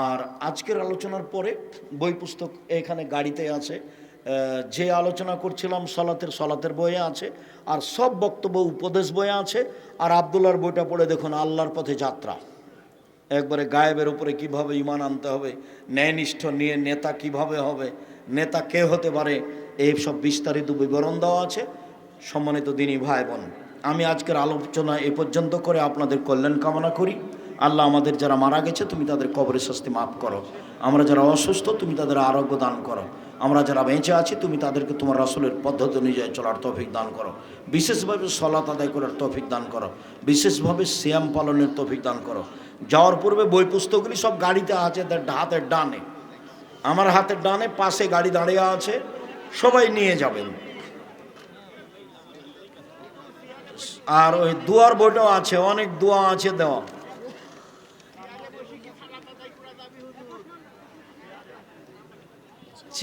আর আজকের আলোচনার পরে বই পুস্তক এখানে গাড়িতে আছে। যে আলোচনা করছিলাম সলাতের বইয়ে আছে, আর সব বক্তব্য উপদেশ বইয়ে আছে। আর আব্দুল্লাহর বইটা পড়ে দেখুন, আল্লাহর পথে যাত্রা। একবারে গায়েবের উপরে কিভাবে ঈমান আনতে হবে, ন্যায়নিষ্ঠ নিয়ে নেতা কিভাবে হবে, নেতা কে হতে পারে, এই সব বিস্তারিত বিবরণ দেওয়া আছে। সম্মানিত দিনী ভাই বোন, আমি আজকের আলোচনা এ পর্যন্ত করে আপনাদের কল্যাণ কামনা করি। আল্লাহ আমাদের যারা মারা গেছে তুমি তাদের কবরের শাস্তি মাফ করো। আমরা যারা অসুস্থ তুমি তাদের আরোগ্য দান করো। আমরা যারা বেঁচে আছি তুমি তাদেরকে তোমার রাসূলের পদ্ধতি অনুযায়ী চলার তৌফিক দান করো। বিশেষভাবে সালাত আদায় করার তৌফিক দান করো। বিশেষভাবে সিয়াম পালনের তৌফিক দান করো। যাওয়ার পূর্বে বই পুস্তকগুলি সব গাড়িতে আছে, হাতের ডানে, আমার হাতের ডানে পাশে গাড়ি দাঁড়িয়ে আছে, সবাই নিয়ে যাবেন। আর ওই দোয়ার বইটাও আছে, অনেক দোয়া আছে দেওয়া।